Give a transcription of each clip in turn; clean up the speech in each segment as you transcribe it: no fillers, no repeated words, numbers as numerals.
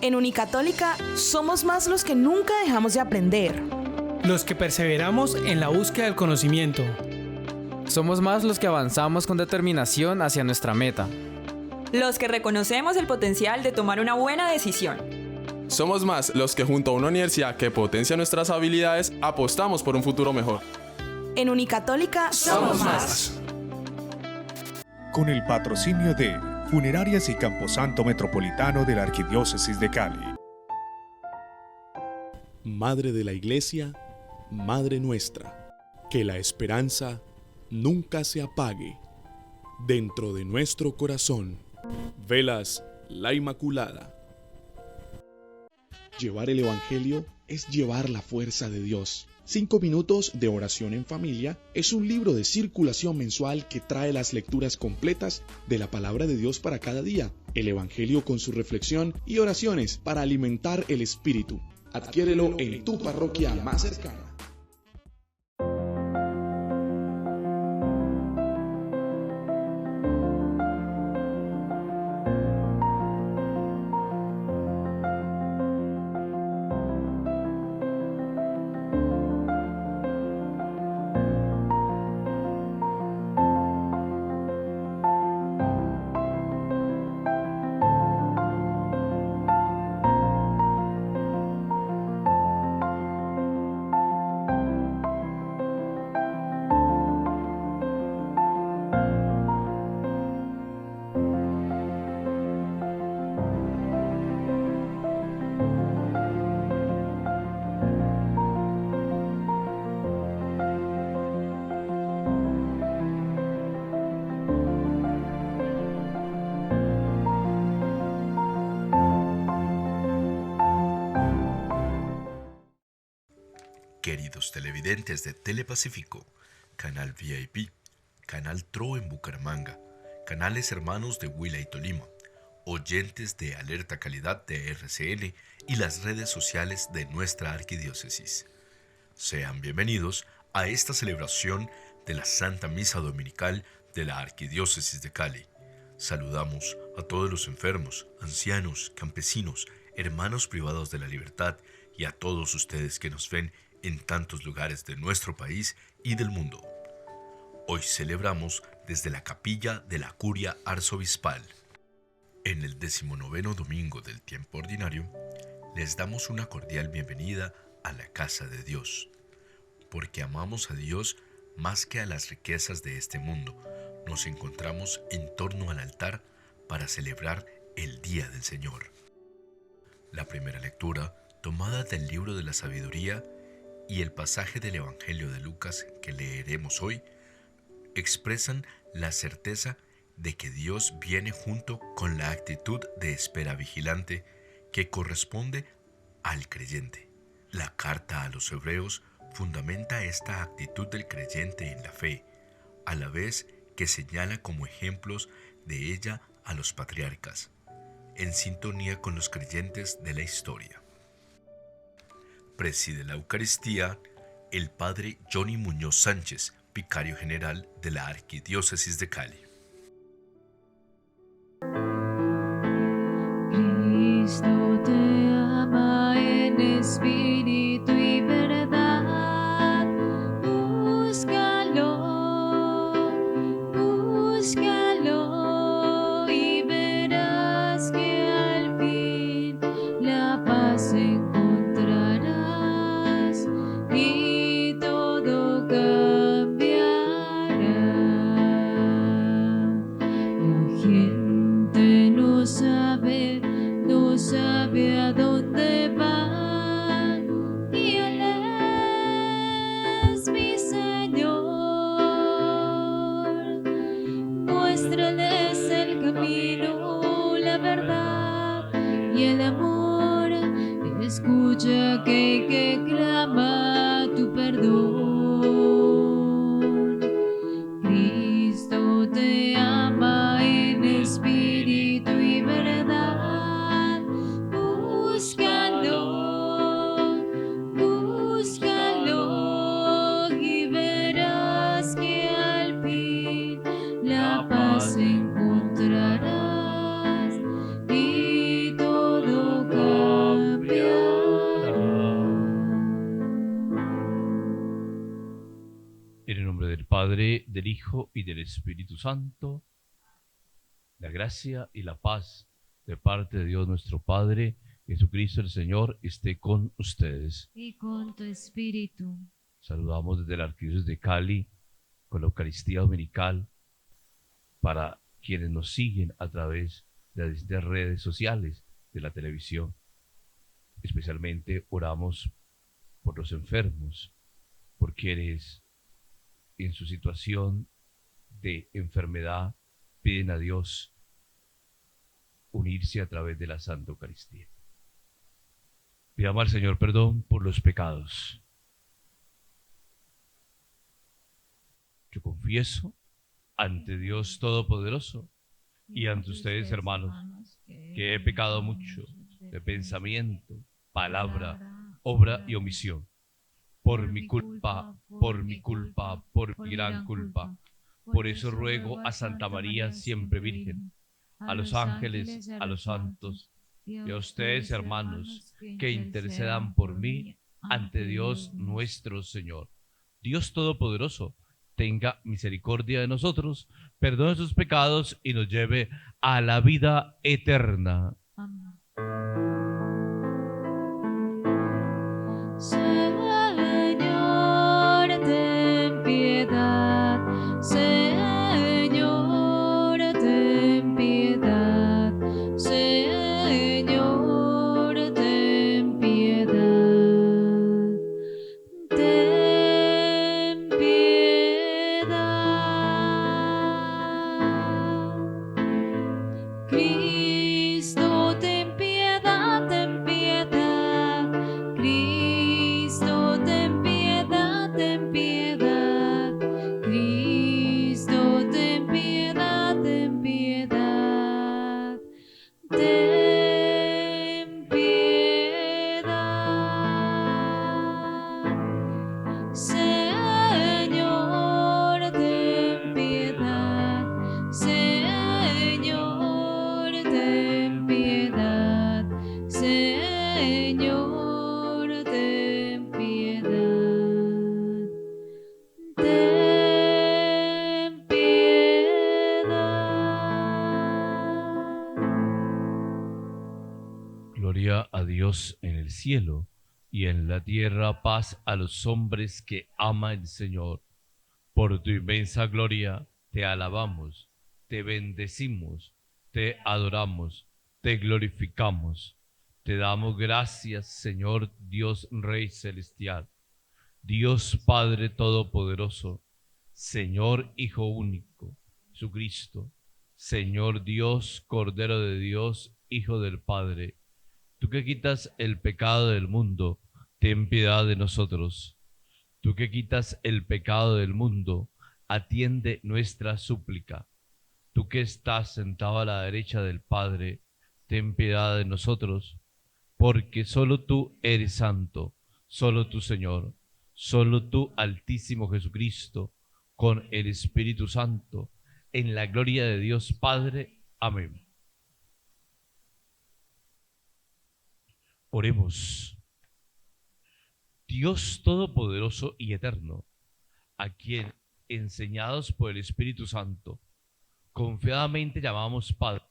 En Unicatólica somos más los que nunca dejamos de aprender. Los que perseveramos en la búsqueda del conocimiento. Somos más los que avanzamos con determinación hacia nuestra meta. Los que reconocemos el potencial de tomar una buena decisión. Somos más los que junto a una universidad que potencia nuestras habilidades apostamos por un futuro mejor. En Unicatólica somos más. Con el patrocinio de Funerarias y Camposanto Metropolitano de la Arquidiócesis de Cali. Madre de la Iglesia, Madre nuestra, que la esperanza nunca se apague. Dentro de nuestro corazón, velas la Inmaculada. Llevar el Evangelio es llevar la fuerza de Dios. 5 minutos de oración en familia es un libro de circulación mensual que trae las lecturas completas de la palabra de Dios para cada día, el Evangelio con su reflexión y oraciones para alimentar el espíritu. Adquiérelo en tu parroquia más cercana. Queridos televidentes de Telepacífico, Canal VIP, Canal TRO en Bucaramanga, canales hermanos de Huila y Tolima, oyentes de Alerta Calidad de RCN y las redes sociales de nuestra arquidiócesis. Sean bienvenidos a esta celebración de la Santa Misa Dominical de la Arquidiócesis de Cali. Saludamos a todos los enfermos, ancianos, campesinos, hermanos privados de la libertad y a todos ustedes que nos ven en tantos lugares de nuestro país y del mundo. Hoy celebramos desde la capilla de la Curia Arzobispal. En el 19º domingo del tiempo ordinario, les damos una cordial bienvenida a la casa de Dios, porque amamos a Dios más que a las riquezas de este mundo. Nos encontramos en torno al altar para celebrar el Día del Señor. La primera lectura, tomada del libro de la sabiduría, y el pasaje del Evangelio de Lucas que leeremos hoy expresan la certeza de que Dios viene junto con la actitud de espera vigilante que corresponde al creyente. La carta a los Hebreos fundamenta esta actitud del creyente en la fe, a la vez que señala como ejemplos de ella a los patriarcas, en sintonía con los creyentes de la historia. Preside la Eucaristía el padre Johnny Muñoz Sánchez, vicario general de la Arquidiócesis de Cali. Cristo te ama en espíritu y verdad. Búscalo y verás que al fin la paz encontrarás y todo cambiará. La gente no sabe a dónde va, y Él es mi Señor. Muéstrales el camino, la verdad y el amor. Escucha que clama tu perdón. Cristo te ama en espíritu y verdad. Búscalo y verás que al fin la paz encontrarás y todo cambiará. nombre del Padre, del Hijo y del Espíritu Santo, la gracia y la paz de parte de Dios nuestro Padre, Jesucristo el Señor, esté con ustedes. Y con tu espíritu. Saludamos desde la Arquidiócesis de Cali con la Eucaristía Dominical para quienes nos siguen a través de las distintas redes sociales de la televisión. Especialmente oramos por los enfermos, por quienes en su situación de enfermedad piden a Dios unirse a través de la Santa Eucaristía. Pidamos al Señor perdón por los pecados. Yo confieso ante Dios Todopoderoso y ante ustedes, hermanos, que he pecado mucho de pensamiento, palabra, obra y omisión. Por mi culpa, por mi gran culpa. Por eso ruego a Santa María, siempre Virgen, a los ángeles, a los santos y a ustedes, hermanos, que intercedan por mí ante Dios nuestro Señor. Dios Todopoderoso, tenga misericordia de nosotros, perdone sus pecados y nos lleve a la vida eterna. Amén. Señor, ten piedad. Señor, ten piedad. Señor, ten piedad. Ten piedad. Cristo, ten piedad, ten piedad. Cristo, ten piedad, ten piedad. Cristo, ten piedad, ten piedad. Ten piedad. Señor, ten piedad. Señor, ten piedad. Señor, ten piedad. Ten piedad. Gloria a Dios en el cielo y en la tierra paz a los hombres que ama el Señor. Por tu inmensa gloria te alabamos, te bendecimos, te adoramos, te glorificamos. Te damos gracias, Señor Dios Rey Celestial, Dios Padre Todopoderoso, Señor Hijo Único, Jesucristo, Señor Dios, Cordero de Dios, Hijo del Padre. Tú que quitas el pecado del mundo, ten piedad de nosotros. Tú que quitas el pecado del mundo, atiende nuestra súplica. Tú que estás sentado a la derecha del Padre, ten piedad de nosotros, porque solo tú eres santo, solo tú, Señor, solo tú, Altísimo Jesucristo, con el Espíritu Santo, en la gloria de Dios Padre. Amén. Oremos. Dios Todopoderoso y Eterno, a quien, enseñados por el Espíritu Santo, confiadamente llamamos Padre,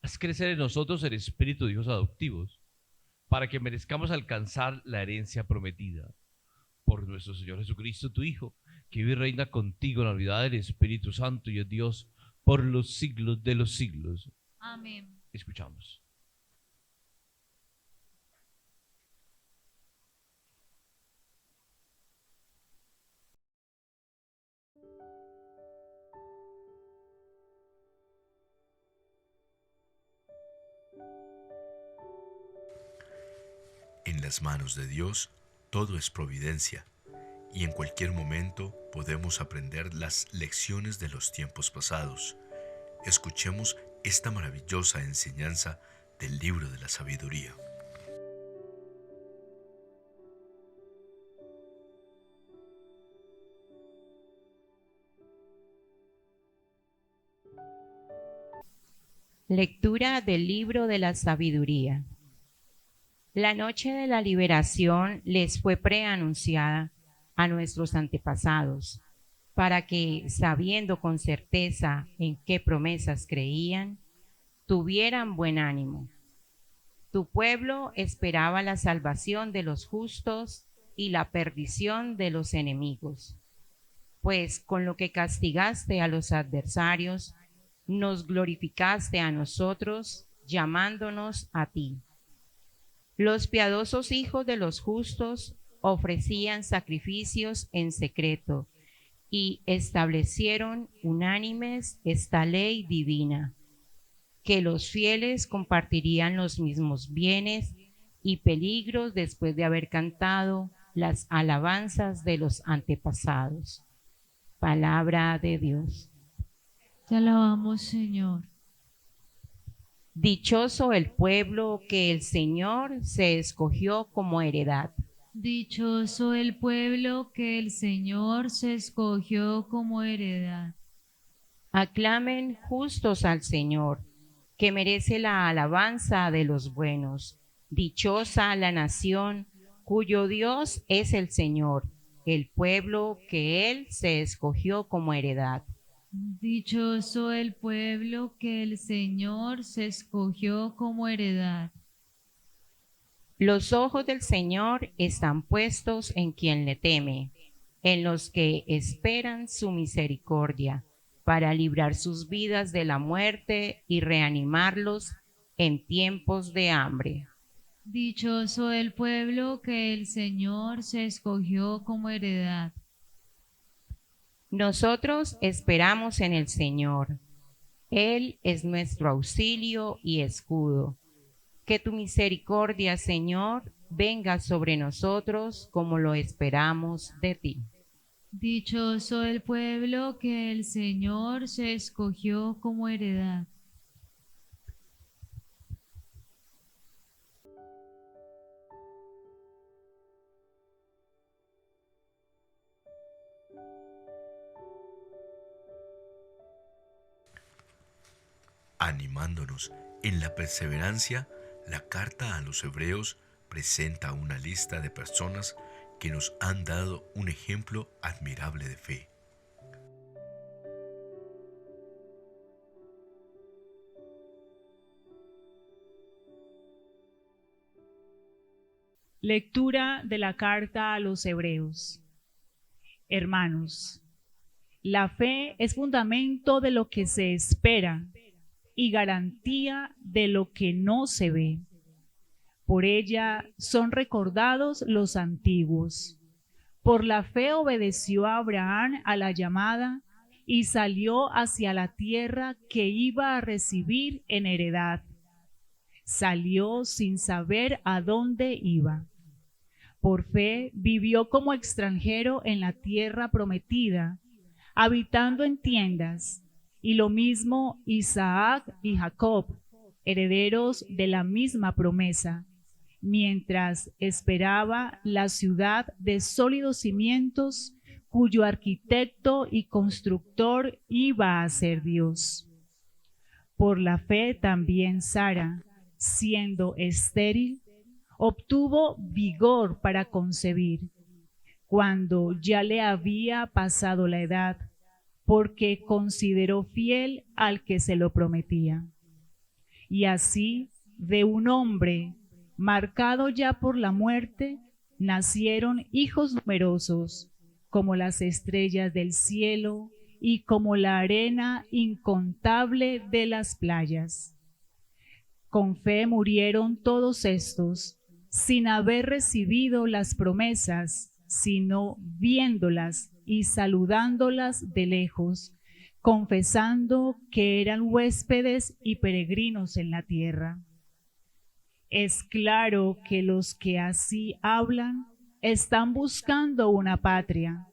haz crecer en nosotros el espíritu de hijos adoptivos, para que merezcamos alcanzar la herencia prometida. Por nuestro Señor Jesucristo, tu Hijo, que vive y reina contigo en la unidad del Espíritu Santo y es Dios por los siglos de los siglos. Amén. Escuchamos. En las manos de Dios todo es providencia, y en cualquier momento podemos aprender las lecciones de los tiempos pasados. Escuchemos esta maravillosa enseñanza del libro de la sabiduría. Lectura del libro de la sabiduría. La noche de la liberación les fue preanunciada a nuestros antepasados, para que, sabiendo con certeza en qué promesas creían, tuvieran buen ánimo. Tu pueblo esperaba la salvación de los justos y la perdición de los enemigos. Pues con lo que castigaste a los adversarios, nos glorificaste a nosotros, llamándonos a ti. Los piadosos hijos de los justos ofrecían sacrificios en secreto y establecieron unánimes esta ley divina, que los fieles compartirían los mismos bienes y peligros después de haber cantado las alabanzas de los antepasados. Palabra de Dios. Te alabamos, Señor. Dichoso el pueblo que el Señor se escogió como heredad. Dichoso el pueblo que el Señor se escogió como heredad. Aclamen justos al Señor, que merece la alabanza de los buenos. Dichosa la nación cuyo Dios es el Señor, el pueblo que Él se escogió como heredad. Dichoso el pueblo que el Señor se escogió como heredad. Los ojos del Señor están puestos en quien le teme, en los que esperan su misericordia, para librar sus vidas de la muerte y reanimarlos en tiempos de hambre. Dichoso el pueblo que el Señor se escogió como heredad. Nosotros esperamos en el Señor. Él es nuestro auxilio y escudo. Que tu misericordia, Señor, venga sobre nosotros como lo esperamos de ti. Dichoso el pueblo que el Señor se escogió como heredad. Animándonos en la perseverancia, la carta a los Hebreos presenta una lista de personas que nos han dado un ejemplo admirable de fe. Lectura de la carta a los Hebreos. Hermanos, la fe es fundamento de lo que se espera y garantía de lo que no se ve. Por ella son recordados los antiguos. Por la fe obedeció Abraham a la llamada y salió hacia la tierra que iba a recibir en heredad. Salió sin saber a dónde iba. Por fe vivió como extranjero en la tierra prometida, habitando en tiendas, y lo mismo Isaac y Jacob, herederos de la misma promesa, mientras esperaba la ciudad de sólidos cimientos, cuyo arquitecto y constructor iba a ser Dios. Por la fe también Sara, siendo estéril, obtuvo vigor para concebir, cuando ya le había pasado la edad, porque consideró fiel al que se lo prometía. Y así, de un hombre marcado ya por la muerte, nacieron hijos numerosos, como las estrellas del cielo y como la arena incontable de las playas. Con fe murieron todos estos, sin haber recibido las promesas, sino viéndolas y saludándolas de lejos, confesando que eran huéspedes y peregrinos en la tierra. Es claro que los que así hablan están buscando una patria,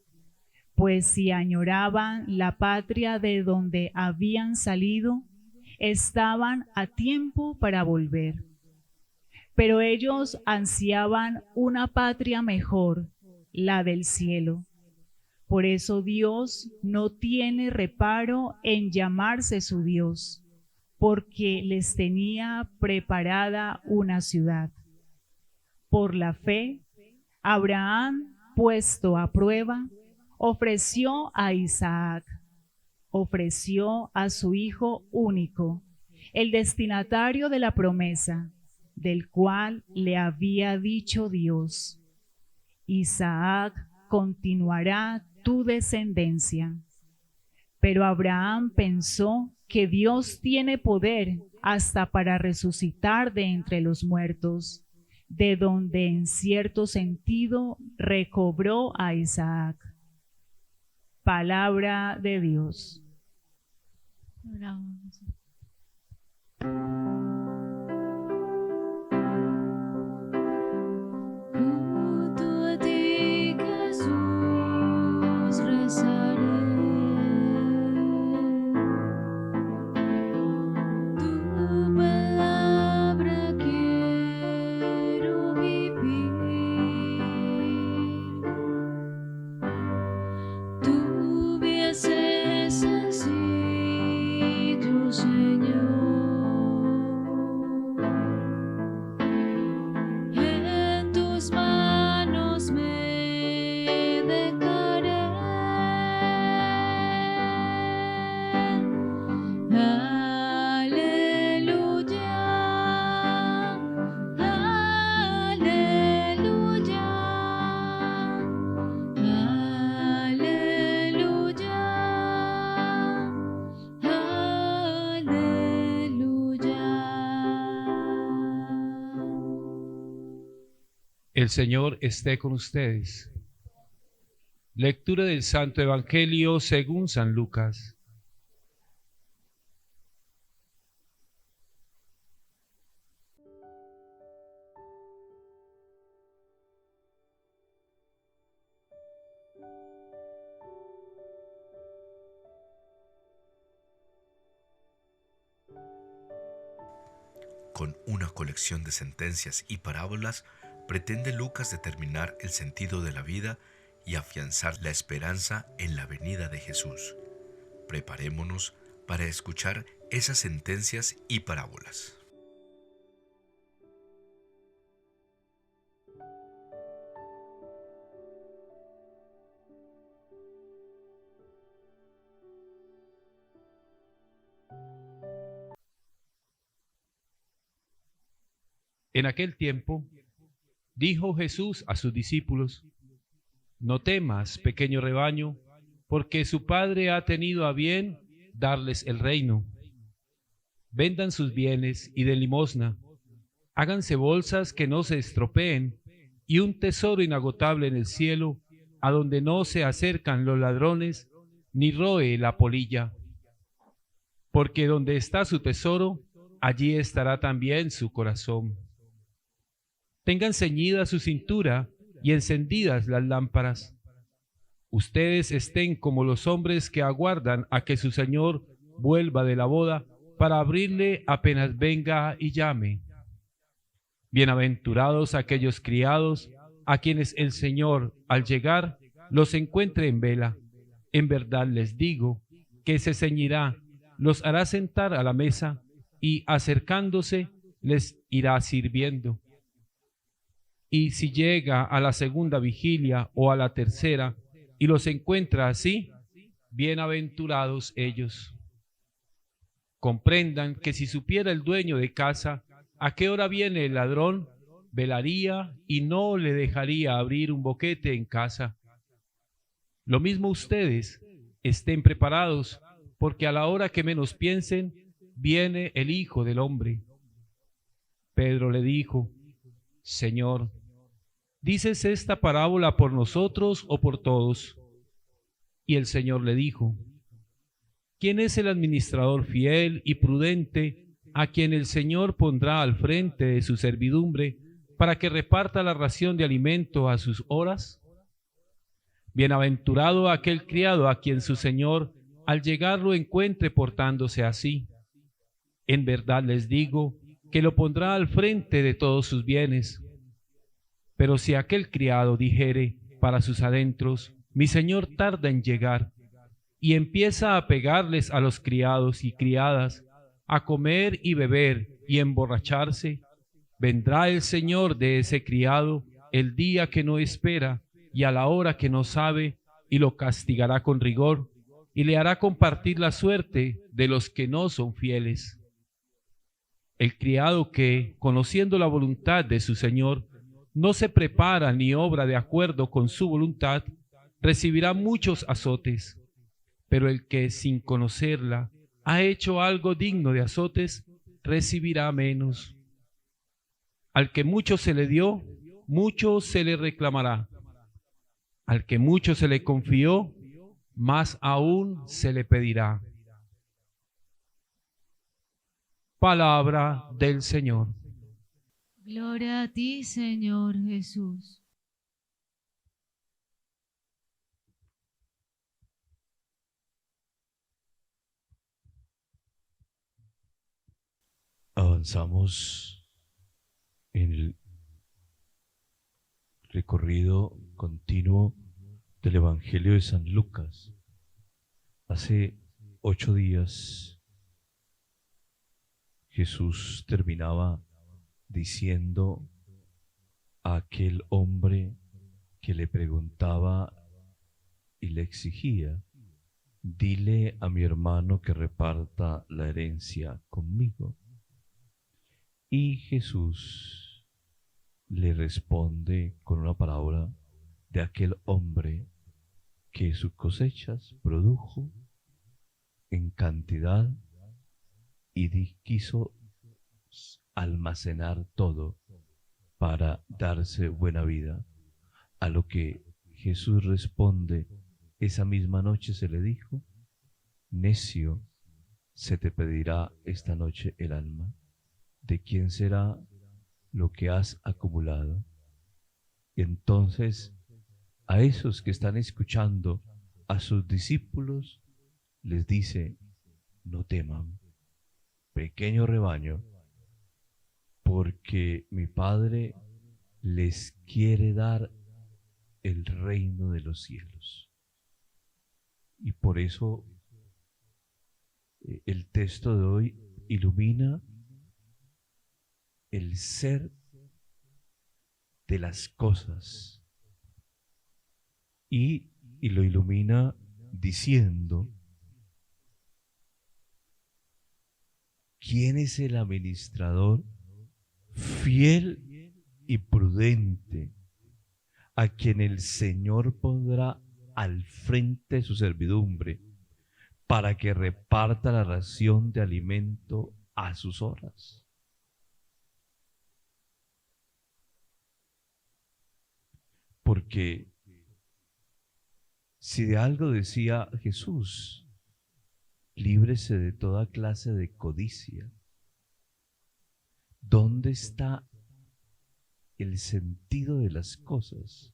pues si añoraban la patria de donde habían salido, estaban a tiempo para volver. Pero ellos ansiaban una patria mejor, la del cielo. Por eso Dios no tiene reparo en llamarse su Dios, porque les tenía preparada una ciudad. Por la fe, Abraham, puesto a prueba, ofreció a Isaac, ofreció a su hijo único, el destinatario de la promesa, del cual le había dicho Dios: Isaac continuará tu descendencia. Pero Abraham pensó que Dios tiene poder hasta para resucitar de entre los muertos, de donde en cierto sentido recobró a Isaac. Palabra de Dios. Junto a ti, Jesús, rezaré. Tu palabra quiero vivir. Tu hubieses sido, Señor. En tus manos me dejaré. Aleluya, aleluya, aleluya, aleluya. El Señor esté con ustedes. Lectura del Santo Evangelio según San Lucas. Con una colección de sentencias y parábolas, pretende Lucas determinar el sentido de la vida y afianzar la esperanza en la venida de Jesús. Preparémonos para escuchar esas sentencias y parábolas. En aquel tiempo, dijo Jesús a sus discípulos: No temas, pequeño rebaño, porque su Padre ha tenido a bien darles el reino. Vendan sus bienes y den limosna. Háganse bolsas que no se estropeen y un tesoro inagotable en el cielo, a donde no se acercan los ladrones ni roe la polilla. Porque donde está su tesoro, allí estará también su corazón. Tengan ceñida su cintura y encendidas las lámparas. Ustedes estén como los hombres que aguardan a que su Señor vuelva de la boda para abrirle apenas venga y llame. Bienaventurados aquellos criados a quienes el Señor, al llegar, los encuentre en vela. En verdad les digo que se ceñirá, los hará sentar a la mesa y, acercándose, les irá sirviendo. Y si llega a la segunda vigilia o a la tercera y los encuentra así, bienaventurados ellos. Comprendan que si supiera el dueño de casa a qué hora viene el ladrón, velaría y no le dejaría abrir un boquete en casa. Lo mismo ustedes, estén preparados, porque a la hora que menos piensen, viene el Hijo del Hombre. Pedro le dijo: Señor, ¿dices esta parábola por nosotros o por todos? Y el Señor le dijo: ¿Quién es el administrador fiel y prudente a quien el Señor pondrá al frente de su servidumbre para que reparta la ración de alimento a sus horas? Bienaventurado aquel criado a quien su Señor al llegar lo encuentre portándose así. En verdad les digo que lo pondrá al frente de todos sus bienes. Pero si aquel criado dijere para sus adentros: mi señor tarda en llegar, y empieza a pegarles a los criados y criadas, a comer y beber y emborracharse, vendrá el señor de ese criado el día que no espera y a la hora que no sabe, y lo castigará con rigor y le hará compartir la suerte de los que no son fieles. El criado que, conociendo la voluntad de su señor, no se prepara ni obra de acuerdo con su voluntad, recibirá muchos azotes. Pero el que, sin conocerla, ha hecho algo digno de azotes, recibirá menos. Al que mucho se le dio, mucho se le reclamará. Al que mucho se le confió, más aún se le pedirá. Palabra del Señor. Gloria a ti, Señor Jesús. Avanzamos en el recorrido continuo del Evangelio de San Lucas. Hace 8 días Jesús terminaba diciendo a aquel hombre que le preguntaba y le exigía: dile a mi hermano que reparta la herencia conmigo. Y Jesús le responde con una parábola de aquel hombre que sus cosechas produjo en cantidad y quiso almacenar todo para darse buena vida. A lo que Jesús responde, esa misma noche se le dijo: necio, se te pedirá esta noche el alma. ¿De quién será lo que has acumulado? Y entonces a esos que están escuchando, a sus discípulos, les dice: no teman, pequeño rebaño, porque mi Padre les quiere dar el reino de los cielos. Y por eso el texto de hoy ilumina el ser de las cosas y lo ilumina diciendo: ¿quién es el administrador fiel y prudente a quien el Señor pondrá al frente de su servidumbre para que reparta la ración de alimento a sus horas? Porque si de algo decía Jesús, líbrese de toda clase de codicia. ¿Dónde está el sentido de las cosas?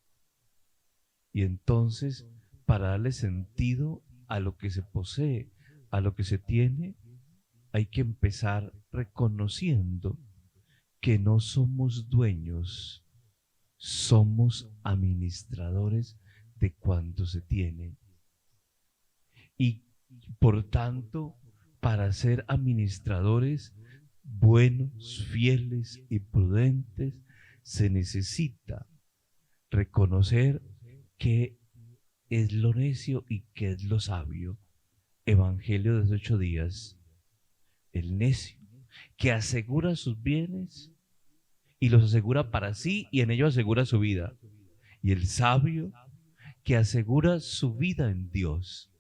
Y entonces, para darle sentido a lo que se posee, a lo que se tiene, hay que empezar reconociendo que no somos dueños, somos administradores de cuanto se tiene. Y por tanto, para ser administradores buenos, fieles y prudentes, se necesita reconocer qué es lo necio y qué es lo sabio. Evangelio de los 8 días. El necio, que asegura sus bienes y los asegura para sí y en ello asegura su vida. Y el sabio, que asegura su vida en Dios,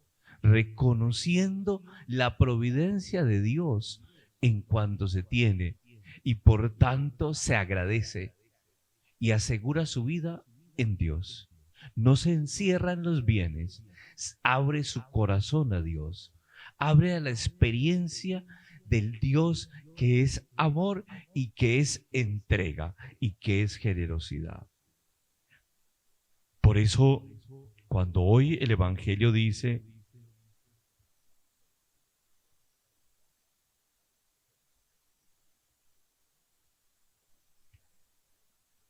reconociendo la providencia de Dios en cuanto se tiene, y por tanto se agradece y asegura su vida en Dios. No se encierra en los bienes, abre su corazón a Dios, abre a la experiencia del Dios que es amor y que es entrega y que es generosidad. Por eso, cuando hoy el Evangelio dice: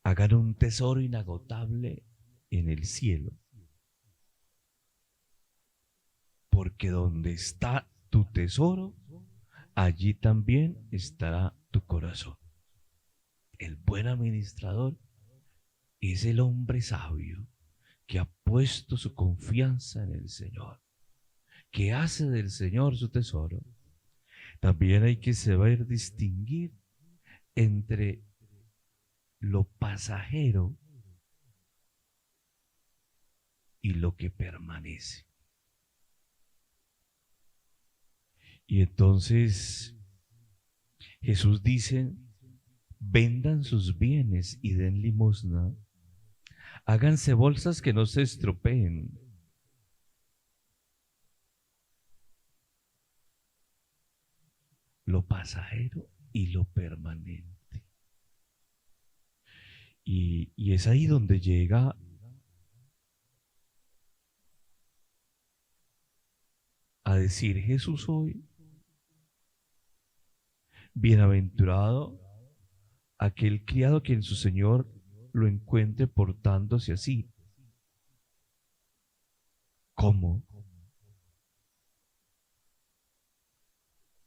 hagan un tesoro inagotable en el cielo, porque donde está tu tesoro, allí también estará tu corazón. El buen administrador es el hombre sabio que ha puesto su confianza en el Señor, que hace del Señor su tesoro. También hay que saber distinguir entre lo pasajero y lo que permanece. Y entonces Jesús dice: vendan sus bienes y den limosna, háganse bolsas que no se estropeen. Lo pasajero y lo permanente. Y es ahí donde llega a decir Jesús hoy: bienaventurado aquel criado que en su Señor lo encuentre portándose así. ¿Cómo?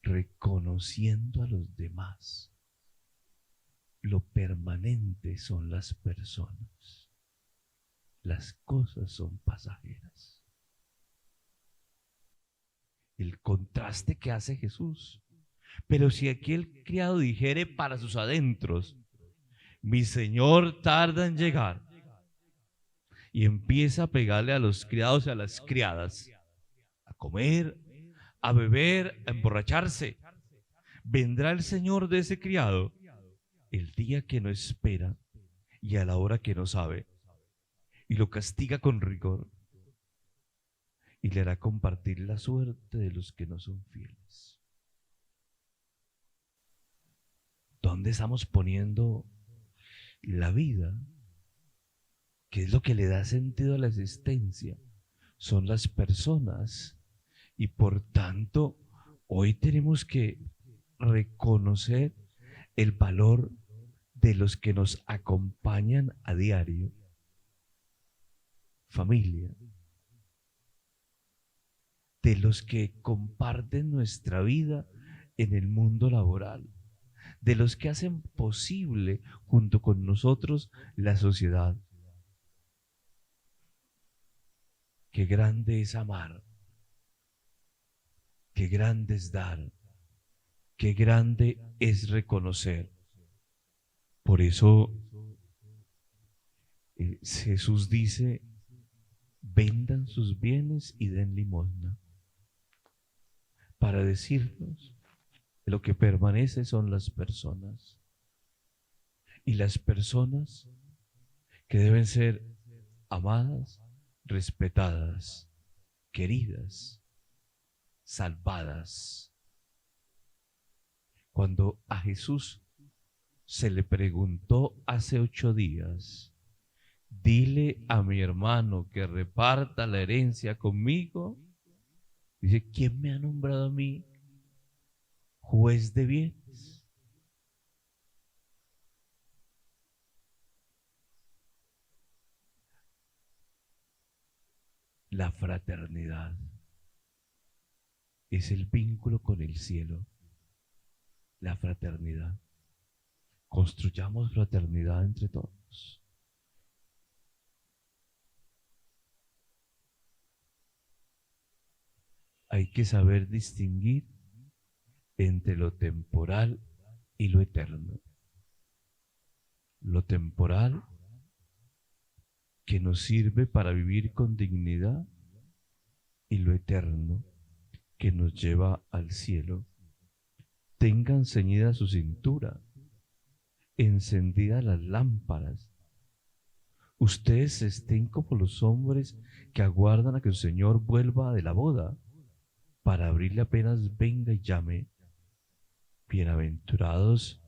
Reconociendo a los demás. Lo permanente son las personas. Las cosas son pasajeras. El contraste que hace Jesús. Pero si aquel criado dijere para sus adentros: mi señor tarda en llegar, y empieza a pegarle a los criados y a las criadas, a comer, a beber, a emborracharse, vendrá el señor de ese criado el día que no espera y a la hora que no sabe, y lo castiga con rigor, y le hará compartir la suerte de los que no son fieles. ¿Dónde estamos poniendo la vida? ¿Qué es lo que le da sentido a la existencia? Son las personas. Y por tanto, hoy tenemos que reconocer el valor de los que nos acompañan a diario. Familia. De los que comparten nuestra vida en el mundo laboral. De los que hacen posible junto con nosotros la sociedad. Qué grande es amar, qué grande es dar, qué grande es reconocer. Por eso Jesús dice: vendan sus bienes y den limosna, para decirnos que lo que permanece son las personas, y las personas que deben ser amadas, respetadas, queridas, salvadas. Cuando a Jesús se le preguntó hace 8 días: dile a mi hermano que reparta la herencia conmigo, dice: ¿quién me ha nombrado a mí juez de bienes? La fraternidad es el vínculo con el cielo. La fraternidad. Construyamos fraternidad entre todos. Hay que saber distinguir entre lo temporal y lo eterno. Lo temporal, que nos sirve para vivir con dignidad, y lo eterno, que nos lleva al cielo. Tengan ceñida su cintura, encendidas las lámparas. Ustedes estén como los hombres que aguardan a que el Señor vuelva de la boda, para abrirle apenas venga y llame. Bienaventurados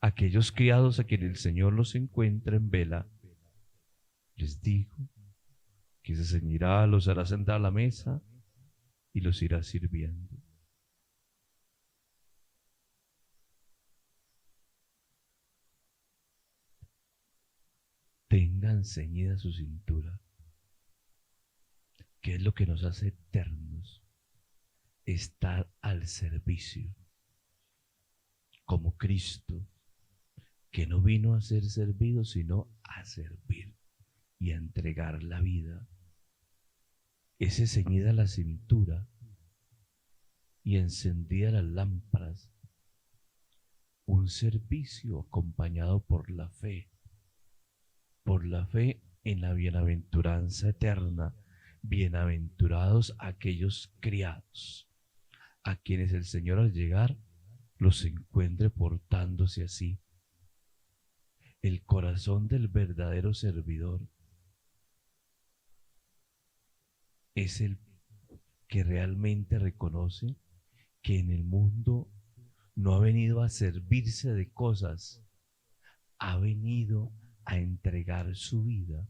aquellos criados a quienes el Señor los encuentra en vela. Les digo que se ceñirá, los hará sentar a la mesa y los irá sirviendo. Tengan ceñida su cintura. ¿Qué es lo que nos hace eternos? Estar al servicio, como Cristo, que no vino a ser servido, sino a servir y a entregar la vida. Ese ceñida la cintura y encendida las lámparas, un servicio acompañado por la fe en la bienaventuranza eterna. Bienaventurados aquellos criados, a quienes el Señor al llegar los encuentre portándose así. El corazón del verdadero servidor es el que realmente reconoce que en el mundo no ha venido a servirse de cosas, ha venido a entregar su vida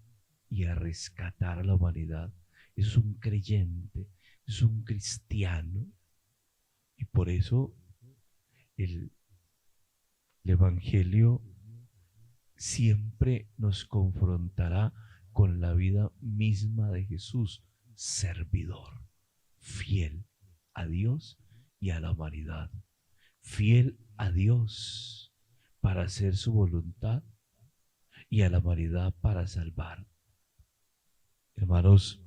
y a rescatar a la humanidad. Eso es un creyente, es un cristiano. Y por eso el Evangelio siempre nos confrontará con la vida misma de Jesús, servidor, fiel a Dios y a la humanidad, fiel a Dios para hacer su voluntad y a la humanidad para salvar. Hermanos,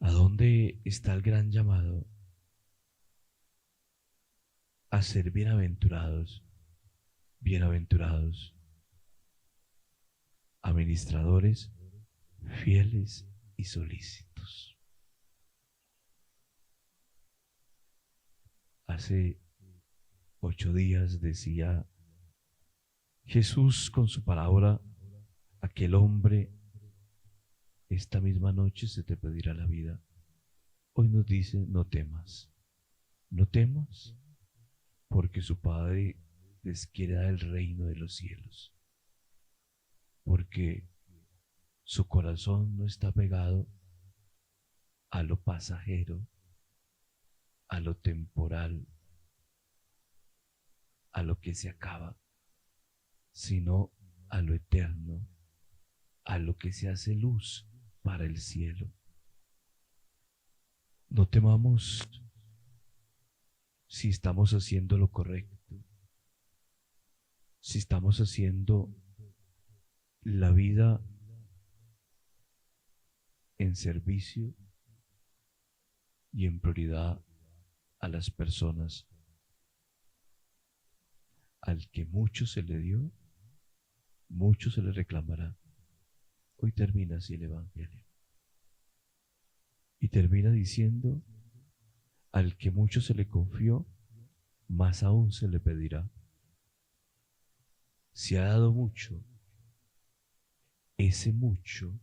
¿a dónde está el gran llamado? A ser bienaventurados, bienaventurados, administradores, fieles y solícitos. Hace 8 días decía Jesús con su palabra: aquel hombre, esta misma noche se te pedirá la vida. Hoy nos dice: no temas, no temas, porque su Padre les quiere dar el reino de los cielos, porque su corazón no está pegado a lo pasajero, a lo temporal, a lo que se acaba, sino a lo eterno, a lo que se hace luz para el cielo. No temamos si estamos haciendo lo correcto, si estamos haciendo la vida en servicio y en prioridad a las personas. Al que mucho se le dio, mucho se le reclamará. Hoy termina así el Evangelio. Y termina diciendo: al que mucho se le confió, más aún se le pedirá. Si ha dado mucho, ese mucho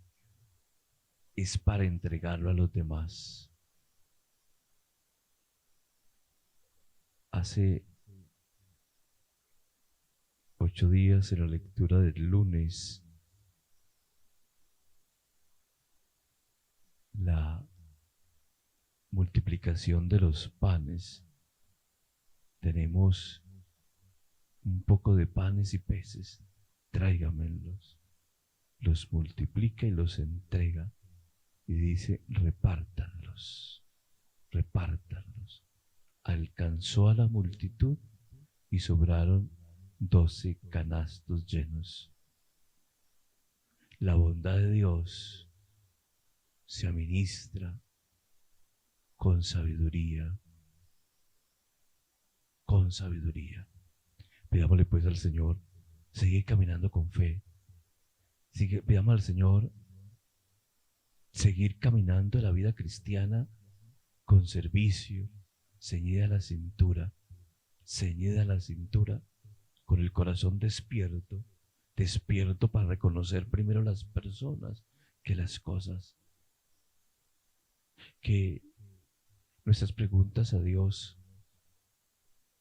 es para entregarlo a los demás. Hace 8 días, en la lectura del lunes, la multiplicación de los panes, tenemos un poco de panes y peces, tráigamelos. Los multiplica y los entrega y dice: repártanlos, repártanlos. Alcanzó a la multitud y sobraron 12 canastos llenos. La bondad de Dios se administra con sabiduría, con sabiduría. Pidámosle pues al Señor seguir caminando con fe. Pidamos al Señor seguir caminando la vida cristiana con servicio, ceñida a la cintura, ceñida a la cintura, con el corazón despierto, despierto para reconocer primero las personas que las cosas. Que nuestras preguntas a Dios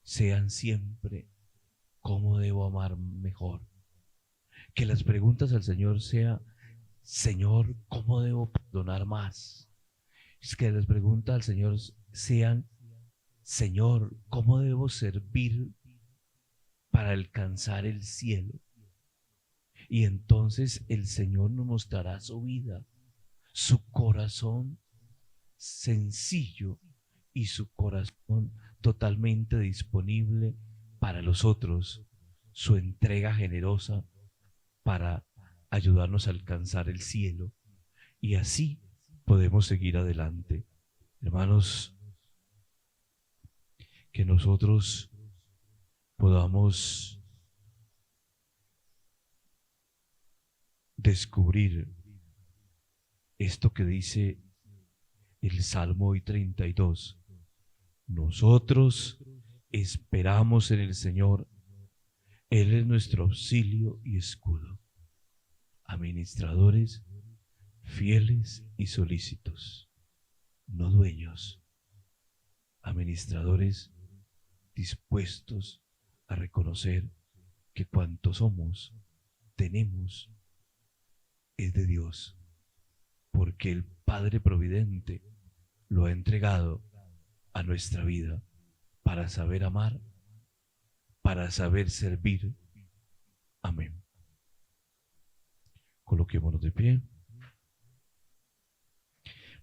sean siempre: ¿cómo debo amar mejor? Que las preguntas al Señor sean: Señor, ¿cómo debo perdonar más? Es que las preguntas al Señor sean: Señor, ¿cómo debo servir para alcanzar el cielo? Y entonces el Señor nos mostrará su vida, su corazón sencillo y su corazón totalmente disponible para los otros, su entrega generosa para ayudarnos a alcanzar el cielo y así podemos seguir adelante. Hermanos, que nosotros podamos descubrir esto que dice el Salmo hoy 32. Nosotros esperamos en el Señor. Él es nuestro auxilio y escudo. Administradores fieles y solícitos, no dueños. Administradores dispuestos a reconocer que cuanto somos, tenemos, es de Dios, porque el Padre Providente lo ha entregado a nuestra vida para saber amar, para saber servir. Amén. Coloquémonos de pie.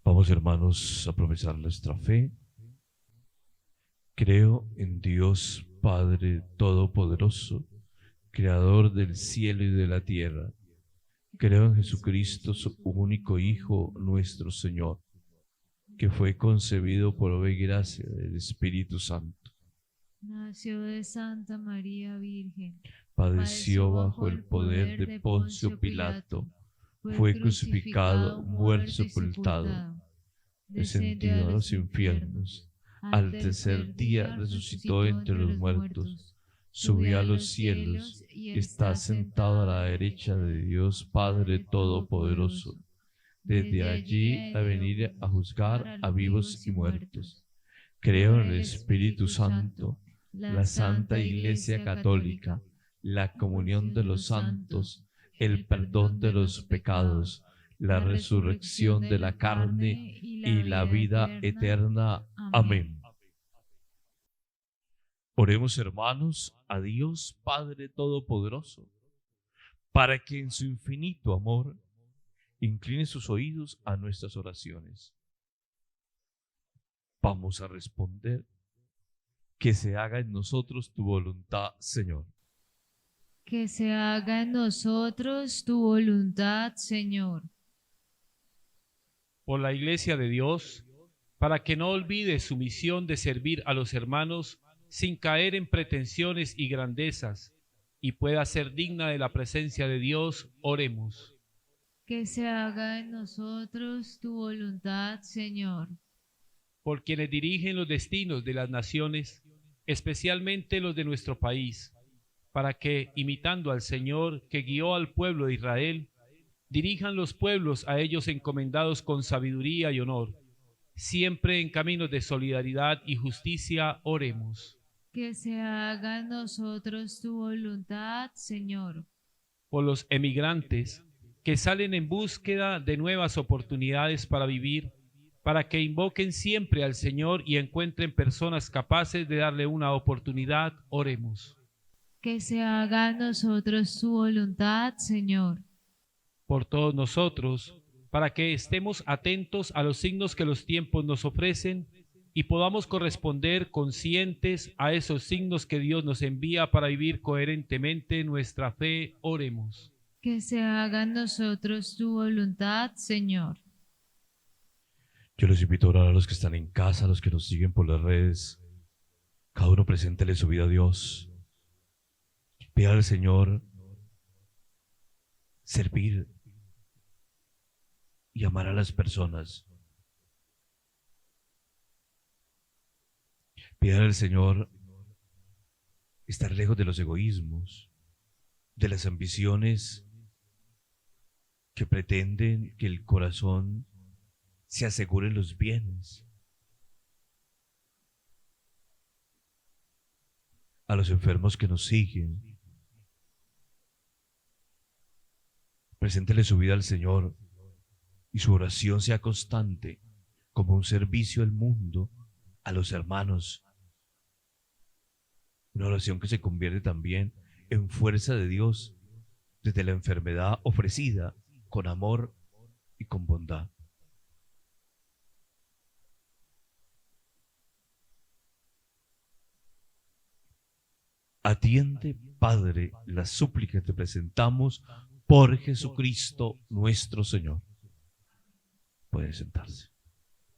Vamos, hermanos, a profesar nuestra fe. Creo en Dios Padre Todopoderoso, Creador del cielo y de la tierra. Creo en Jesucristo, su único Hijo, nuestro Señor, que fue concebido por obra y gracia del Espíritu Santo. Nació de Santa María Virgen. Padeció bajo el poder de Poncio Pilato. Fue crucificado, muerto, sepultado. Descendió a los infiernos. Al tercer día resucitó entre los muertos. Subió a los cielos y está sentado a la derecha de Dios Padre Todopoderoso. Desde allí a venir a juzgar a vivos y muertos. Creo en el Espíritu Santo, la Santa Iglesia Católica, la comunión de los santos, el perdón de los pecados, la resurrección de la carne y la vida eterna. Amén. Oremos, hermanos, a Dios Padre Todopoderoso, para que en su infinito amor incline sus oídos a nuestras oraciones. Vamos a responder: que se haga en nosotros tu voluntad, Señor. Que se haga en nosotros tu voluntad, Señor. Por la Iglesia de Dios, para que no olvide su misión de servir a los hermanos sin caer en pretensiones y grandezas, y pueda ser digna de la presencia de Dios, oremos. Que se haga en nosotros tu voluntad, Señor. Por quienes dirigen los destinos de las naciones, especialmente los de nuestro país, para que, imitando al Señor que guió al pueblo de Israel, dirijan los pueblos a ellos encomendados con sabiduría y honor, siempre en caminos de solidaridad y justicia, oremos. Que se haga en nosotros tu voluntad, Señor. Por los emigrantes que salen en búsqueda de nuevas oportunidades para vivir, para que invoquen siempre al Señor y encuentren personas capaces de darle una oportunidad, oremos. Que se haga en nosotros tu voluntad, Señor. Por todos nosotros, para que estemos atentos a los signos que los tiempos nos ofrecen y podamos corresponder conscientes a esos signos que Dios nos envía para vivir coherentemente nuestra fe, oremos. Que se haga en nosotros tu voluntad, Señor. Yo les invito a orar a los que están en casa, a los que nos siguen por las redes. Cada uno preséntele su vida a Dios. Pida al Señor servir y amar a las personas. Pida al Señor estar lejos de los egoísmos, de las ambiciones que pretenden que el corazón se asegure los bienes. A los enfermos que nos siguen, preséntele su vida al Señor y su oración sea constante como un servicio al mundo, a los hermanos. Una oración que se convierte también en fuerza de Dios desde la enfermedad ofrecida con amor y con bondad. Atiende, Padre, las súplicas que te presentamos por Jesucristo nuestro Señor. Puede sentarse.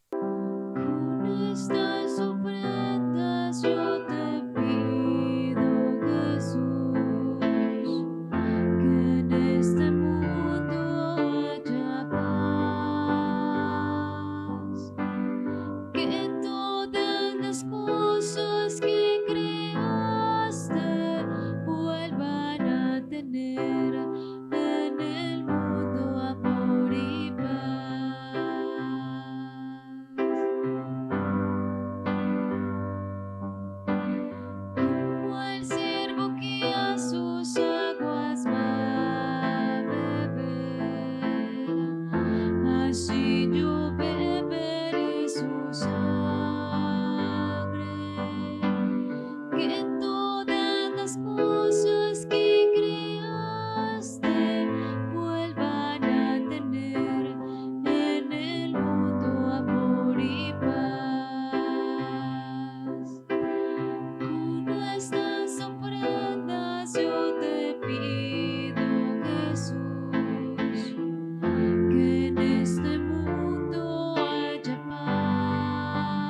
Con estas ofrendas yo te pido, Jesús, que en este mundo haya paz, que todas las cosas que creaste vuelvan a tener en el mundo amor y como el siervo que a sus aguas va a beber, así yo beberé su sangre, que todas las cosas que creaste vuelvan a tener en el mundo amor y paz. Con estas ofrendas yo te pido, Jesús, que en este mundo haya paz,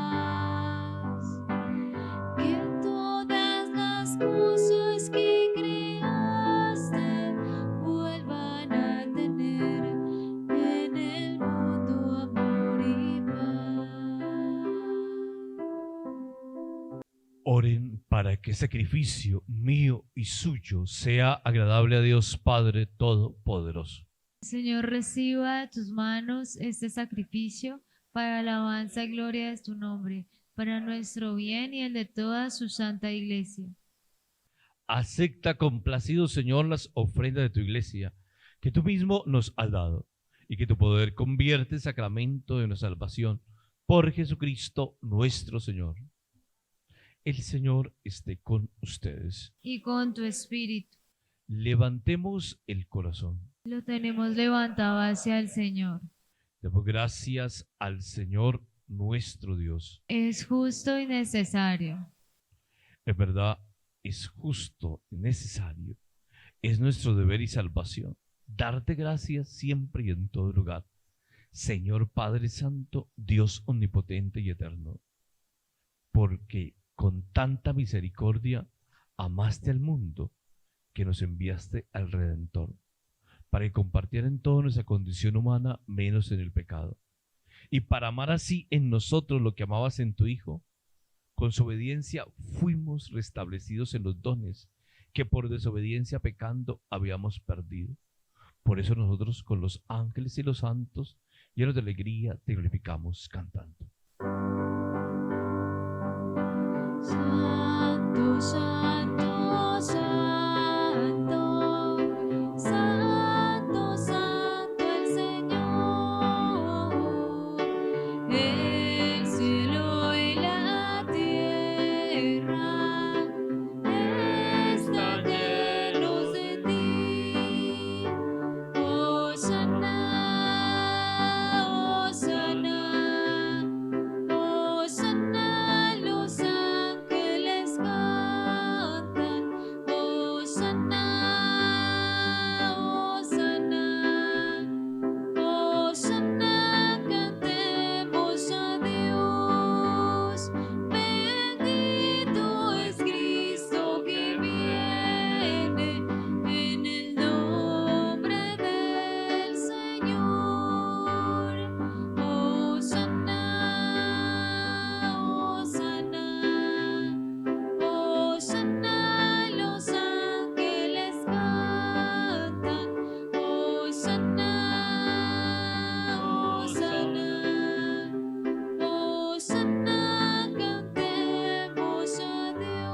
que todas las cosas que creaste vuelvan a tener en el mundo amor y paz. Oren para que el sacrificio mío y suyo sea agradable a Dios Padre Todopoderoso. Señor, reciba de tus manos este sacrificio para alabanza y gloria de tu nombre, para nuestro bien y el de toda su santa iglesia. Acepta complacido, Señor, las ofrendas de tu iglesia, que tú mismo nos has dado, y que tu poder convierte en sacramento de nuestra salvación, por Jesucristo nuestro Señor. El Señor esté con ustedes. Y con tu espíritu. Levantemos el corazón. Lo tenemos levantado hacia el Señor. Demos gracias al Señor nuestro Dios. Es justo y necesario. En verdad, es justo y necesario. Es nuestro deber y salvación darte gracias siempre y en todo lugar, Señor Padre Santo, Dios omnipotente y eterno, porque con tanta misericordia amaste al mundo que nos enviaste al Redentor, para que compartiera en toda nuestra condición humana, menos en el pecado, y para amar así en nosotros lo que amabas en tu Hijo. Con su obediencia fuimos restablecidos en los dones que por desobediencia pecando habíamos perdido. Por eso nosotros con los ángeles y los santos, llenos de alegría, te glorificamos cantando. Santo, santo, santo, santo, santo el Señor. El cielo y la tierra están llenos de ti. Hosana, hosana, hosana, los ángeles cantan. Hosana, hosana, hosana, cantemos a Dios. Bendito es Cristo que viene en el nombre del Señor. Hosana, hosana, hosana, los ángeles cantan. Hosana, hosana, hosana, cantemos a Dios.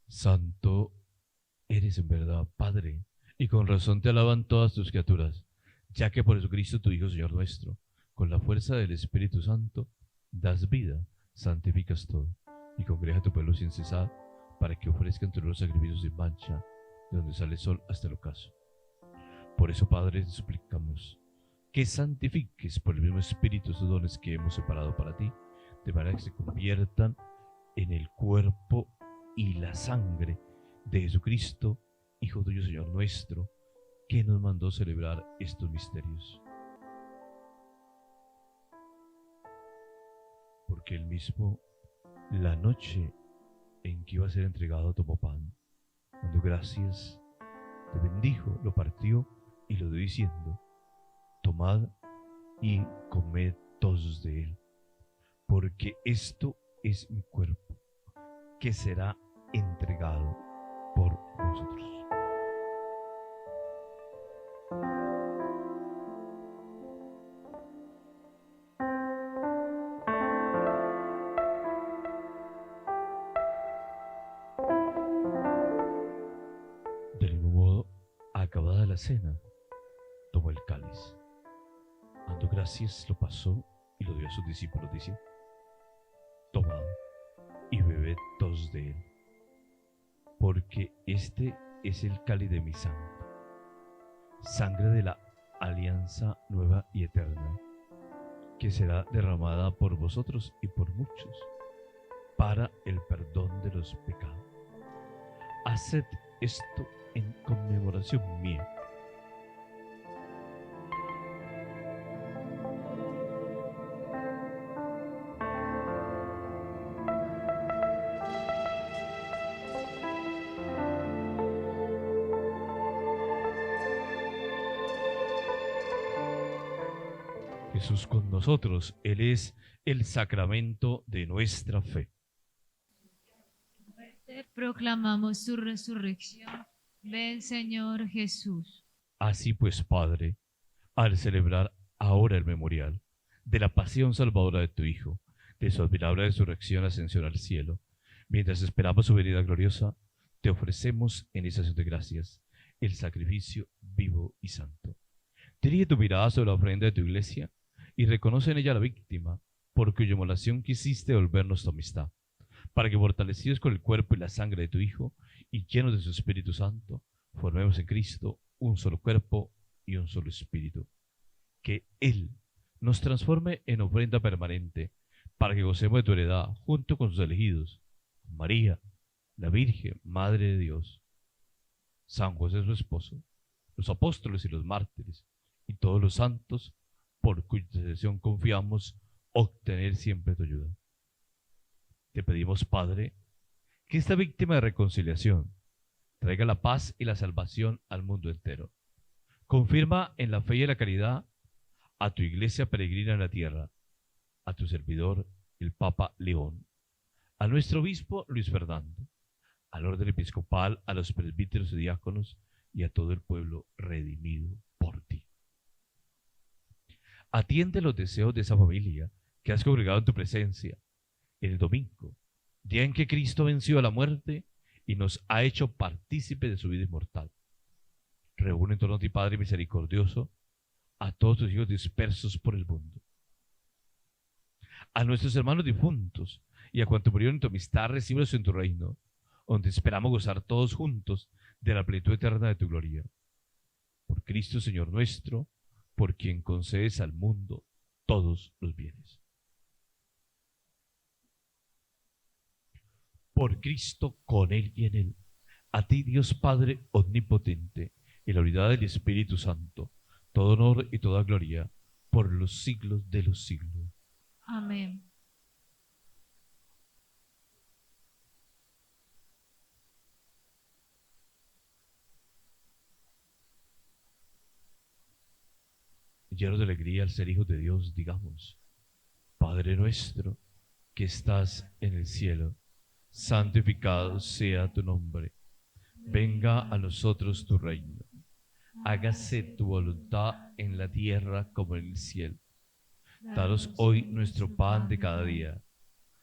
Santo eres en verdad, Padre, y con razón te alaban todas tus criaturas, ya que por Jesucristo tu Hijo, Señor nuestro, con la fuerza del Espíritu Santo, das vida, santificas todo, y congregas a tu pueblo sin cesar, para que ofrezcan todos los sacrificios sin mancha, de donde sale el sol hasta el ocaso. Por eso, Padre, te suplicamos que santifiques por el mismo Espíritu esos dones que hemos separado para ti, de manera que se conviertan en el cuerpo y la sangre de Jesucristo, Hijo tuyo, Señor nuestro, que nos mandó celebrar estos misterios. Porque él mismo, la noche en que iba a ser entregado, tomó pan, dando gracias, lo bendijo, lo partió y lo dio diciendo: tomad y comed todos de él, porque esto es mi cuerpo, que será entregado por vosotros. Del mismo modo, acabada la cena, tomó el cáliz, dando gracias, lo pasó y lo dio a sus discípulos, diciendo: tomad y bebed todos de él, porque este es el cáliz de mi sangre, sangre de la alianza nueva y eterna, que será derramada por vosotros y por muchos, para el perdón de los pecados. Haced esto en conmemoración mía. Jesús con nosotros, Él es el sacramento de nuestra fe. Proclamamos tu resurrección. Ven, Señor Jesús. Así pues, Padre, al celebrar ahora el memorial de la pasión salvadora de tu Hijo, de su admirable resurrección, ascensión al cielo, mientras esperamos su venida gloriosa, te ofrecemos en esa acción de gracias el sacrificio vivo y santo. Dirige tu mirada sobre la ofrenda de tu iglesia y reconoce en ella la víctima por cuya inmolación quisiste devolvernos tu amistad, para que, fortalecidos con el cuerpo y la sangre de tu Hijo y llenos de su Espíritu Santo, formemos en Cristo un solo cuerpo y un solo espíritu. Que Él nos transforme en ofrenda permanente, para que gocemos de tu heredad junto con sus elegidos, María, la Virgen, Madre de Dios, San José su esposo, los apóstoles y los mártires, y todos los santos, por cuya intercesión confiamos obtener siempre tu ayuda. Te pedimos, Padre, que esta víctima de reconciliación traiga la paz y la salvación al mundo entero. Confirma en la fe y en la caridad a tu iglesia peregrina en la tierra, a tu servidor, el Papa León, a nuestro obispo Luis Fernando, al orden episcopal, a los presbíteros y diáconos y a todo el pueblo redimido por ti. Atiende los deseos de esa familia que has congregado en tu presencia en el domingo, día en que Cristo venció a la muerte y nos ha hecho partícipe de su vida inmortal. Reúne en torno a ti, Padre misericordioso, a todos tus hijos dispersos por el mundo. A nuestros hermanos difuntos y a cuantos murieron en tu amistad, recíbelos en tu reino, donde esperamos gozar todos juntos de la plenitud eterna de tu gloria. Por Cristo, Señor nuestro, por quien concedes al mundo todos los bienes. Por Cristo, con Él y en Él, a ti, Dios Padre omnipotente, en la unidad del Espíritu Santo, todo honor y toda gloria, por los siglos de los siglos. Amén. Llenos de alegría al ser hijos de Dios, digamos: Padre nuestro, que estás en el cielo, santificado sea tu nombre. Venga a nosotros tu reino. Hágase tu voluntad en la tierra como en el cielo. Danos hoy nuestro pan de cada día.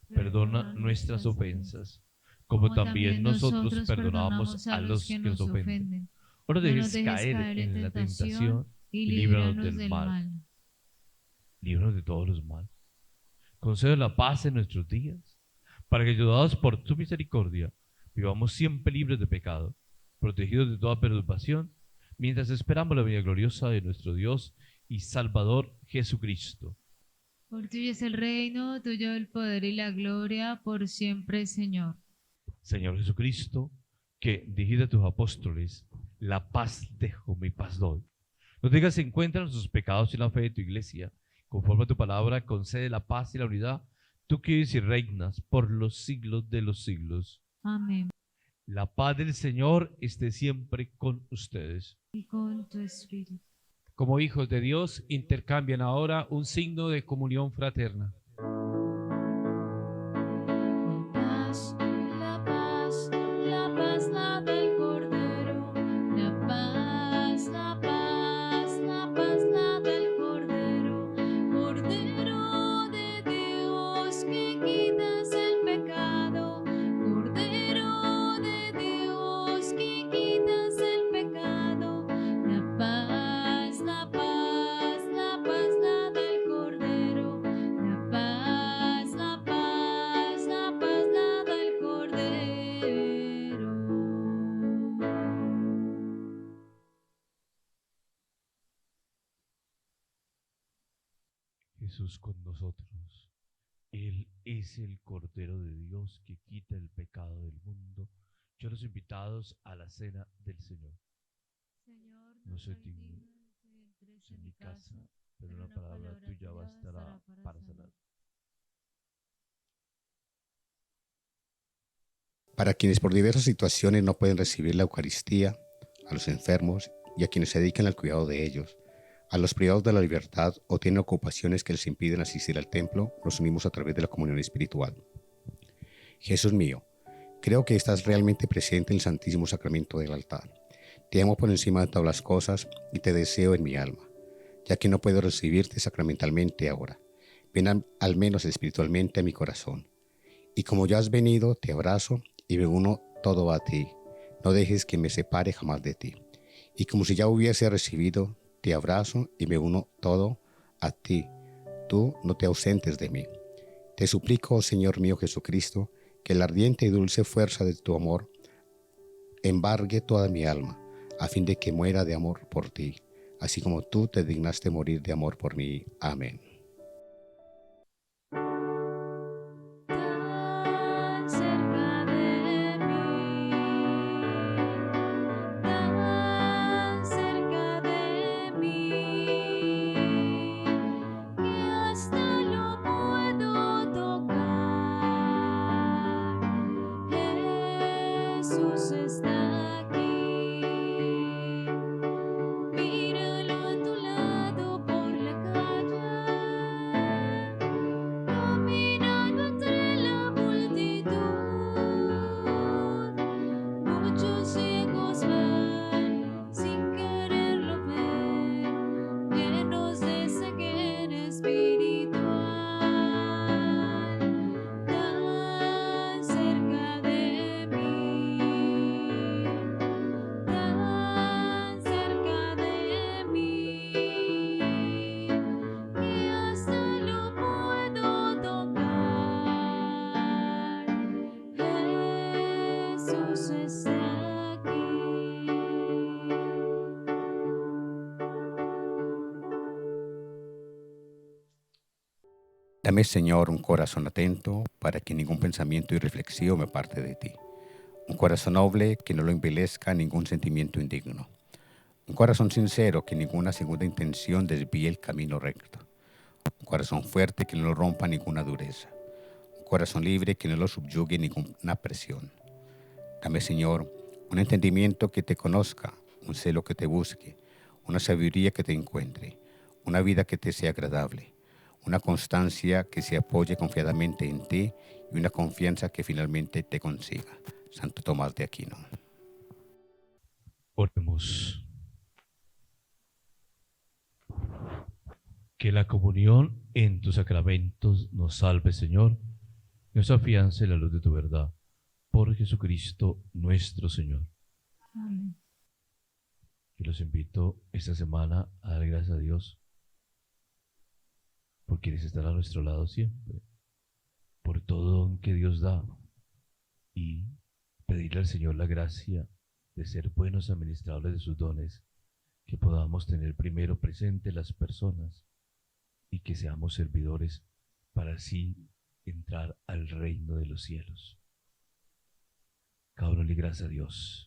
Perdona nuestras ofensas, como también nosotros perdonamos a los que nos ofenden. No nos dejes caer en la tentación y líbranos del mal. Líbranos de todos los males. Concede la paz en nuestros días, para que, ayudados por tu misericordia, vivamos siempre libres de pecado, protegidos de toda perturbación, mientras esperamos la venida gloriosa de nuestro Dios y Salvador Jesucristo. Por tuyo es el reino, tuyo el poder y la gloria, por siempre, Señor. Señor Jesucristo, que dijiste a tus apóstoles, la paz dejo, mi paz doy. No tengas en cuenta nuestros pecados y la fe de tu iglesia. Conforme a tu palabra, concede la paz y la unidad, tú que vives y reinas por los siglos de los siglos. Amén. La paz del Señor esté siempre con ustedes. Y con tu espíritu. Como hijos de Dios, intercambian ahora un signo de comunión fraterna. La paz, la paz, la del Cordero. La paz, la paz, la paz, la del Cordero. Cordero de Dios que quitas el pecado. Cordero de Dios que quitas el pecado. La paz, la paz, la paz, la del Cordero. La paz, la paz, la paz, la del Cordero. Jesús con nosotros. Él es el Cordero de Dios que quita el pecado del mundo. Yo los invitados a la cena del Señor. Señor, No soy digno que entres en mi casa, pero una palabra tuya bastará para sanar. Para quienes por diversas situaciones no pueden recibir la Eucaristía, a los enfermos y a quienes se dedican al cuidado de ellos, a los privados de la libertad o tienen ocupaciones que les impiden asistir al templo, nos unimos a través de la comunión espiritual. Jesús mío, creo que estás realmente presente en el Santísimo Sacramento del altar. Te amo por encima de todas las cosas y te deseo en mi alma, ya que no puedo recibirte sacramentalmente ahora. Ven al menos espiritualmente a mi corazón. Y como ya has venido, te abrazo y me uno todo a ti. No dejes que me separe jamás de ti. Y como si ya hubiese recibido, te abrazo y me uno todo a ti. Tú no te ausentes de mí. Te suplico, oh Señor mío Jesucristo, que la ardiente y dulce fuerza de tu amor embargue toda mi alma, a fin de que muera de amor por ti, así como tú te dignaste morir de amor por mí. Amén. Tan cerca de mí, tan cerca de mí, que hasta lo puedo tocar. Jesús está aquí. Míralo a tu lado por la calle, caminando entre la multitud. Muchos ciegos van sin quererlo ver, llenos de ceguera espiritual. Tan cerca de mí, tan cerca de mí, que hasta lo puedo tocar. Jesús está aquí. Dame, Señor, un corazón atento para que ningún pensamiento irreflexivo me aparte de ti. Un corazón noble que no lo envilezca ningún sentimiento indigno. Un corazón sincero que ninguna segunda intención desvíe el camino recto. Un corazón fuerte que no lo rompa ninguna dureza. Un corazón libre que no lo subyugue ninguna presión. Dame, Señor, un entendimiento que te conozca, un celo que te busque, una sabiduría que te encuentre, una vida que te sea agradable, una constancia que se apoye confiadamente en ti y una confianza que finalmente te consiga. Santo Tomás de Aquino. Oremos. Que la comunión en tus sacramentos nos salve, Señor, y nos afiance en la luz de tu verdad. Por Jesucristo nuestro Señor. Amén. Yo los invito esta semana a dar gracias a Dios por quienes están a nuestro lado siempre, por todo don que Dios da, y pedirle al Señor la gracia de ser buenos administradores de sus dones, que podamos tener primero presente las personas y que seamos servidores para así entrar al reino de los cielos. Cada uno Démosle gracias a Dios.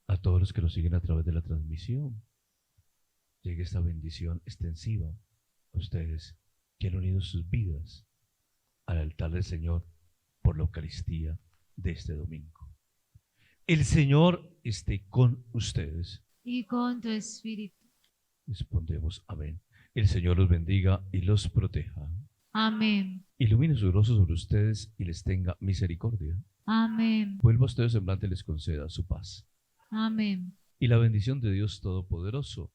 A todos los que nos siguen a través de la transmisión, llegue esta bendición extensiva a ustedes que han unido sus vidas al altar del Señor por la Eucaristía de este domingo. El Señor esté con ustedes. Y con tu espíritu. Respondemos amén. El Señor los bendiga y los proteja. Amén. Ilumine su rostro sobre ustedes y les tenga misericordia. Amén. Vuelva a ustedes semblante y les conceda su paz. Amén. Y la bendición de Dios Todopoderoso,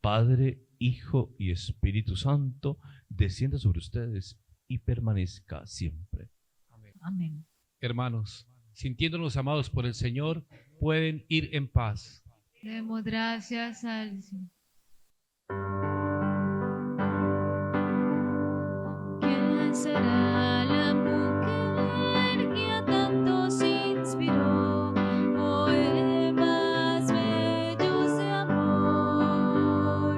Padre, Hijo y Espíritu Santo, descienda sobre ustedes y permanezca siempre. Amén. Hermanos, sintiéndonos amados por el Señor, pueden ir en paz. Demos gracias al Señor. ¿Quién será la mujer que a tantos inspiró? Poemas bellos de amor.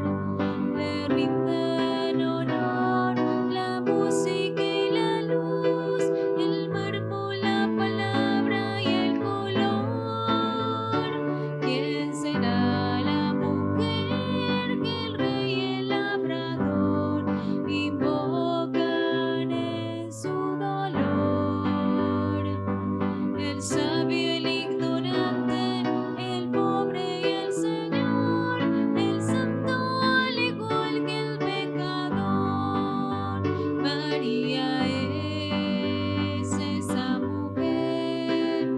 Le rinden honor la música y la luz, el mármol, la palabra y el color. ¿Quién será la mujer que el rey y el labrador invocan en su dolor? El sabio y el ignorante, el pobre y el Señor, el santo al igual que el pecador. María es esa mujer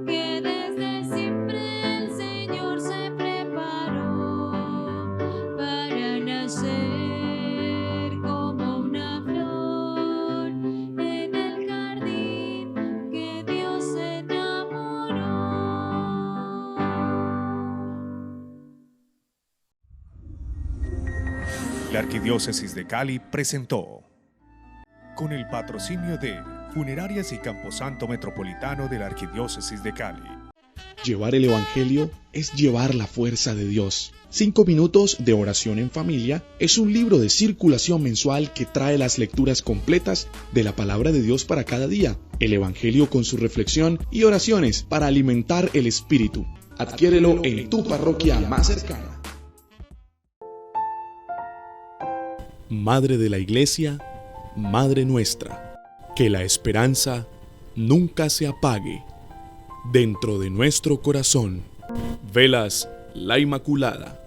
que desde siempre el Señor se preparó para nacer como una flor en el jardín que Dios enamoró. La Arquidiócesis de Cali presentó, con el patrocinio de Funerarias y Camposanto Metropolitano de la Arquidiócesis de Cali. Llevar el Evangelio es llevar la fuerza de Dios. 5 minutos de oración en familia es un libro de circulación mensual que trae las lecturas completas de la palabra de Dios para cada día, el Evangelio con su reflexión y oraciones para alimentar el espíritu. Adquiérelo en tu parroquia más cercana. Madre de la Iglesia, Madre nuestra, que la esperanza nunca se apague dentro de nuestro corazón. Velas la Inmaculada.